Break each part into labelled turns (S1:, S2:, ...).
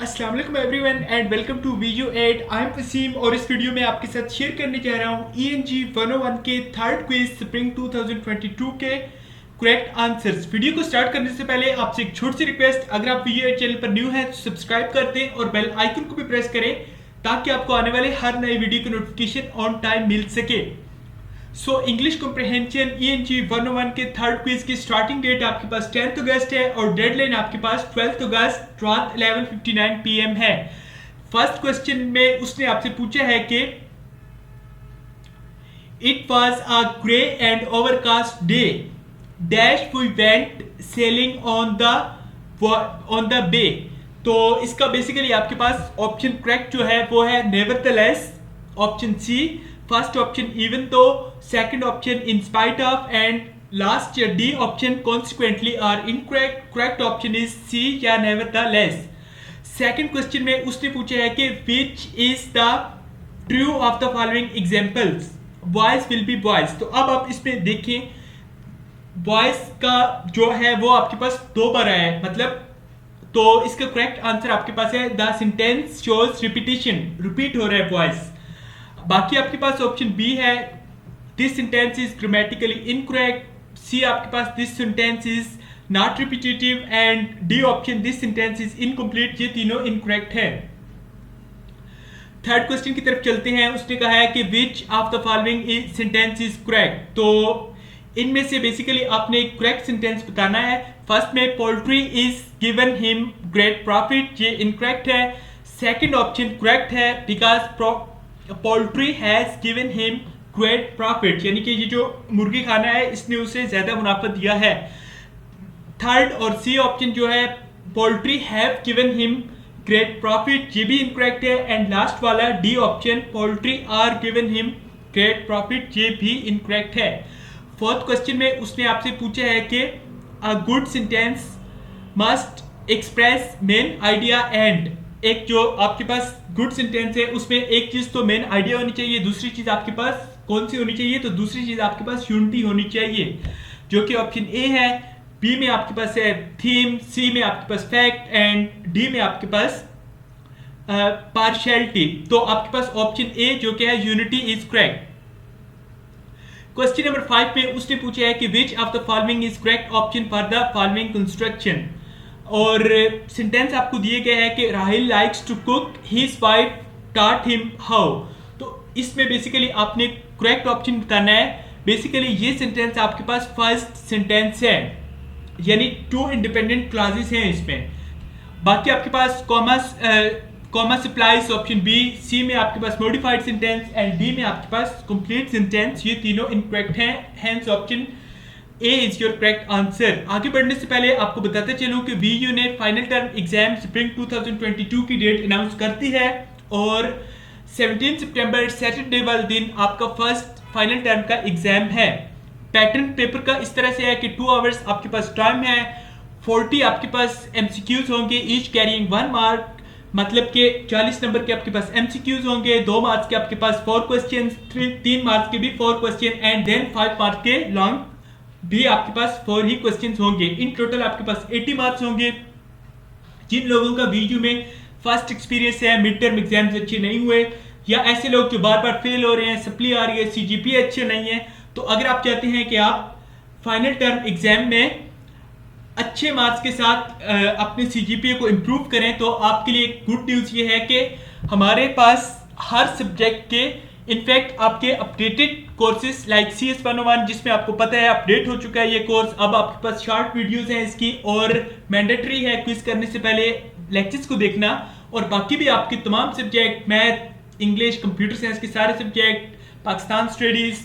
S1: अस्सलाम वालेकुम everyone and welcome to video 8। I am Waseem और इस वीडियो में आपके साथ शेयर करने जा रहा हूँ ENG 101 के थर्ड क्विज स्प्रिंग 2022 के करेक्ट आंसर्स। वीडियो को स्टार्ट करने से पहले आपसे एक छोटी सी रिक्वेस्ट, अगर आप वीडियो 8 चैनल पर न्यू हैं तो सब्सक्राइब कर दें और बेल आइकन को भी प्रेस करें ताकि आपको आने वाले हर नए वीडियो की नोटिफिकेशन ऑन टाइम मिल सके। सो इंग्लिश कॉम्प्रिहेंशन ENG 101 के थर्ड क्विज की स्टार्टिंग डेट आपके पास 10th अगस्त है और डेडलाइन आपके पास 12th अगस्त रात 11:59 PM है। फर्स्ट क्वेश्चन में उसने आपसे पूछा है कि it was a grey and overcast day dash we went sailing on the bay. तो इसका बेसिकली आपके पास ऑप्शन करेक्ट जो है वो है nevertheless, option C. First option even though, second option in spite of and last D option consequently are incorrect. Correct option is C या nevertheless. Second question में उसने पूछा है कि which is the true of the following examples, boys will be boys. तो अब आप इसमें देखें, बॉयज का जो है वो आपके पास दो बार आया है, मतलब तो इसका करेक्ट आंसर आपके पास है the sentence shows repetition, repeat हो रहा है बॉयज। बाकी आपके पास ऑप्शन बी है this sentence is grammatically incorrect, C आपके पास this sentence is not repetitive and D option this sentence is incomplete. ये तीनों इनकरेक्ट है। थर्ड क्वेश्चन की तरफ चलते हैं। उसने कहा है कि which of the following sentence is correct. तो इनमें से बेसिकली आपने एक करेक्ट सेंटेंस बताना है। फर्स्ट में poultry is given him great profit, ये इनकरेक्ट है। सेकंड ऑप्शन करेक्ट है because poultry has given him great profit, यानी कि ये जो मुर्गी खाना है इसने उसे ज्यादा मुनाफा दिया है। थर्ड और सी ऑप्शन जो है poultry have given him great profit, ये भी इनकरेक्ट है। एंड लास्ट वाला D option poultry are given him great profit, ये भी इनकरेक्ट है। फोर्थ क्वेश्चन में उसने आपसे पूछा है कि a good sentence must express main idea and, एक जो आपके पास गुड सेंटेंस है उसमें एक चीज तो मेन आइडिया होनी चाहिए, दूसरी चीज आपके पास कौन सी होनी चाहिए, तो दूसरी चीज आपके पास यूनिटी होनी चाहिए, जो कि ऑप्शन ए है। बी में आपके पास है थीम, सी में आपके पास फैक्ट एंड डी में आपके पास पार्शियलिटी। तो आपके पास ऑप्शन ए जो कि है unity is correct. Question number 5 में उसने पूछा है कि which of the following is correct option for the following construction. और सेंटेंस आपको दिए गए हैं कि Rahil likes to cook, his wife taught him how. तो इसमें बेसिकली आपने करेक्ट ऑप्शन बताना है। बेसिकली ये सेंटेंस आपके पास फर्स्ट सेंटेंस है, यानी टू इंडिपेंडेंट क्लॉजेस हैं इसमें। बाकी आपके पास कॉमर्स अप्लाइज ऑप्शन बी, सी में आपके पास मॉडिफाइड सेंटेंस एंड डी में आपके पास कंप्लीट सेंटेंस, ये तीनों इनकरेक्ट हैं। Hence option A is your correct answer. आगे बढ़ने से पहले आपको बताते चलूं कि VU ने फाइनल टर्म एग्जाम स्प्रिंग 2022 की डेट अनाउंस करती है और 17 सितंबर सैटरडे वाले दिन आपका फर्स्ट फाइनल टर्म का एग्जाम है। पैटर्न पेपर का इस तरह से है कि 2 आवर्स आपके पास टाइम है, 40 आपके पास MCQs होंगे, ईच कैरिंग 1 मार्क, मतलब कि 40 नंबर के आपके पास MCQs होंगे, 2 मार्क्स के आपके पास 4 क्वेश्चन, 3 मार्क्स के भी 4 क्वेश्चन एंड देन 5 मार्क्स के लॉन्ग भी आपके पास 4 ही क्वेश्चंस होंगे। इन टोटल आपके पास 80 मार्क्स होंगे। जिन लोगों का VU में फर्स्ट एक्सपीरियंस है, मिड टर्म एग्जाम्स अच्छे नहीं हुए, या ऐसे लोग जो बार बार फेल हो रहे हैं, सप्ली आ रही है, CGPA अच्छे नहीं है, तो अगर आप चाहते हैं कि आप फाइनल टर्म एग्जाम में अच्छे मार्क्स के साथ अपने CGPA को इम्प्रूव करें तो आपके लिए गुड न्यूज़ ये है कि हमारे पास हर सब्जेक्ट के इनफैक्ट आपके अपडेटेड कोर्सेज लाइक CS 101, जिसमें आपको पता है अपडेट हो चुका है ये कोर्स, अब आपके पास शॉर्ट वीडियोस हैं इसकी और मैंडेटरी है क्विज करने से पहले लेक्चर्स को देखना। और बाकी भी आपके तमाम subject, math, English, computer science के सारे सब्जेक्ट, पाकिस्तान स्टडीज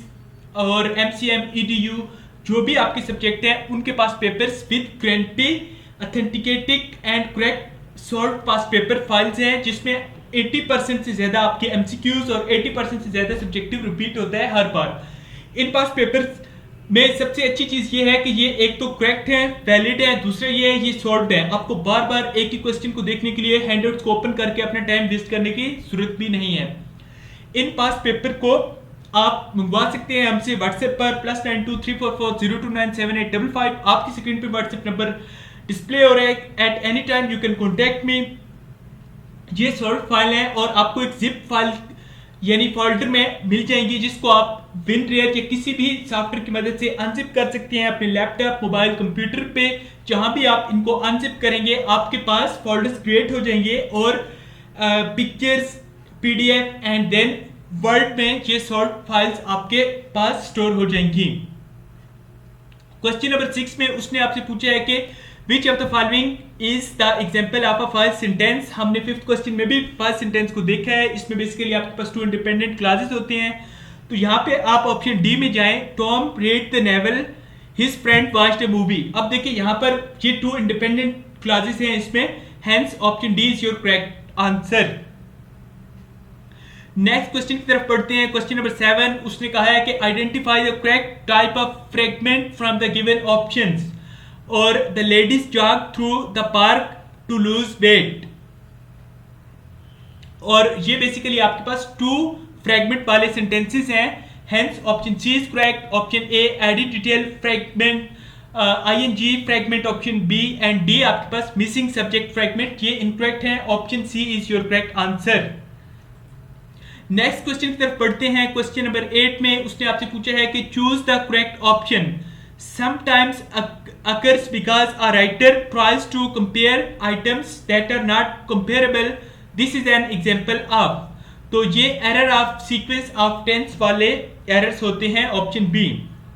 S1: और MCM EDU जो भी आपके सब्जेक्ट हैं उनके पास papers with guarantee, authenticated and correct solve pass paper files हैं, जिसमें 80% से ज्यादा आपके MCQs और 80% से ज्यादा सब्जेक्टिव रिपीट होता है हर बार। इन पास पेपर्स में सबसे अच्छी चीज ये है कि ये एक तो करेक्ट है, वैलिड है, दूसरा ये सॉल्व्ड है। आपको बार बार एक ही क्वेश्चन को देखने के लिए हैंडआउट्स को ओपन करके अपना टाइम वेस्ट करने की जरूरत भी नहीं है। इन पास पेपर को आप मंगवा सकते हैं हमसे व्हाट्सएप पर +923440297855। आपकी स्क्रीन पे व्हाट्सएप नंबर डिस्प्ले हो रहा है। At any time you can contact me ये सॉल्व फाइल है और आपको एक जिप फाइल यानी फोल्डर में मिल जाएंगी, जिसको आप विनरेयर या किसी भी सॉफ्टवेयर की मदद से अनजिप कर सकते हैं अपने लैपटॉप, मोबाइल, कंप्यूटर पे। जहां भी आप इनको अनजिप करेंगे आपके पास फोल्डर्स क्रिएट हो जाएंगे और pictures, PDF and then word में ये सॉल्व फाइल्स आपके पास स्टोर हो जाएंगी। क्वेश्चन नंबर 6 में उसने आपसे पूछा है कि which of the following is the example of a first sentence. हमने फिफ्थ क्वेश्चन में भी फर्स्ट सेंटेंस को देखा है। इसमें बेसिकली आपके पास 2 इंडिपेंडेंट क्लासेस होते हैं। तो यहाँ पे आप ऑप्शन डी में जाएं, Tom read the novel, his friend watched a movie. अब देखिए यहाँ पर ये 2 इंडिपेंडेंट क्लासेस हैं इसमें, hence option D is your correct answer. Next question की तरफ पढ़ते हैं। क्वेश्चन नंबर 7 उसने कहा है कि identify the correct type of fragment from the given options, और the ladies jog through the park to lose weight. और ये बेसिकली आपके पास 2 फ्रेगमेंट वाले सेंटेंसेस हैं, hence option C is correct. Option A added detail fragment, I N G fragment option B, and D आपके पास missing subject fragment, ये incorrect है। Option C is your correct answer. Next question की तरफ पढ़ते हैं। क्वेश्चन नंबर 8 में उसने आपसे पूछा है कि choose the correct option. Sometimes occurs because a writer tries to compare items that are not comparable. This is an example of। तो ये error of sequence of tense वाले एरर्स होते हैं, ऑप्शन बी।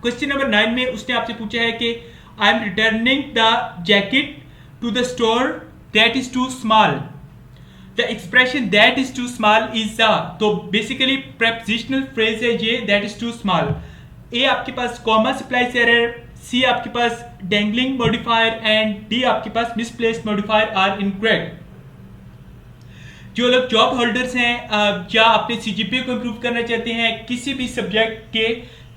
S1: क्वेश्चन नंबर 9 में उसने आपसे पूछा है कि I am returning the jacket to the store that is too small. The expression that is too small is the, तो बेसिकली प्रेपोजिशनल फ्रेज है ये, that is too small. A आपके पास कॉमा सप्लाइज एरर, सी आपके पास dangling modifier, and D आपके पास misplaced modifier are incorrect. जो लोग जॉब होल्डर्स हैं या अपने सीजीपीए को इंप्रूव करना चाहते हैं, किसी भी सब्जेक्ट के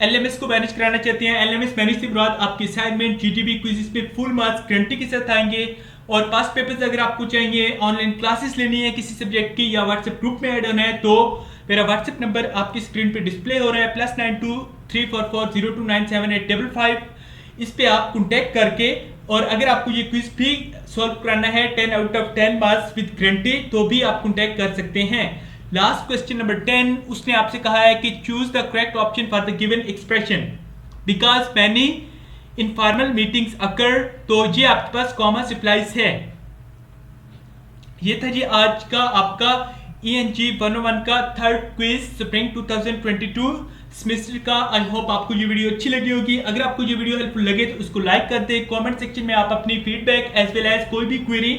S1: एलएमएस को मैनेज कराना चाहते हैं, एलएमएस मैनेज के बाद आपके असाइनमेंट, जीटीबी क्विज़ पे फुल मार्क्स गारंटी के साथ आएंगे। और पास पेपर्स अगर आपको चाहिए, ऑनलाइन क्लासेस लेनी है किसी सब्जेक्ट की, या व्हाट्सएप ग्रुप में ऐड होना है, तो मेरा व्हाट्सएप नंबर आपकी स्क्रीन पे डिस्प्ले हो रहा है, +92 344 0297855। इस पे आप कॉन्टेक्ट करके, और अगर आपको ये क्विज भी सॉल्व कराना है 10 out of 10 marks with guarantee, तो भी आप कॉन्टेक्ट कर सकते हैं। लास्ट क्वेश्चन नंबर 10 उसने आपसे कहा है कि choose the correct option for the given expression because many informal meetings occur. तो ये आपके पास कॉमा सप्लाइज है। ये था जी आज का आपका ENG 101 का थर्ड क्विज स्प्रिंग 2022 सेमेस्टर का। आई होप आपको ये वीडियो अच्छी लगी होगी। अगर आपको ये वीडियो हेल्पफुल लगे तो उसको लाइक कर दे। कमेंट सेक्शन में आप अपनी फीडबैक एज वेल एज कोई भी query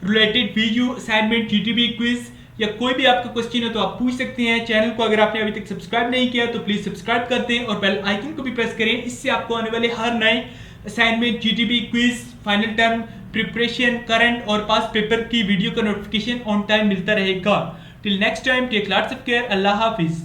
S1: related Vu, assignment, GTB quiz या कोई भी आपका क्वेश्चन है तो आप पूछ सकते हैं। चैनल को अगर आपने अभी तक सब्सक्राइब नहीं किया तो प्लीज सब्सक्राइब कर दें और बेल आइकन को भी प्रेस करें। इससे आपको आने वाले हर नए assignment, GTB quiz, final term preparation, current और पास पेपर की वीडियो का नोटिफिकेशन ऑन टाइम मिलता रहेगा। Till next time, take lots of care. अल्लाह हाफिज।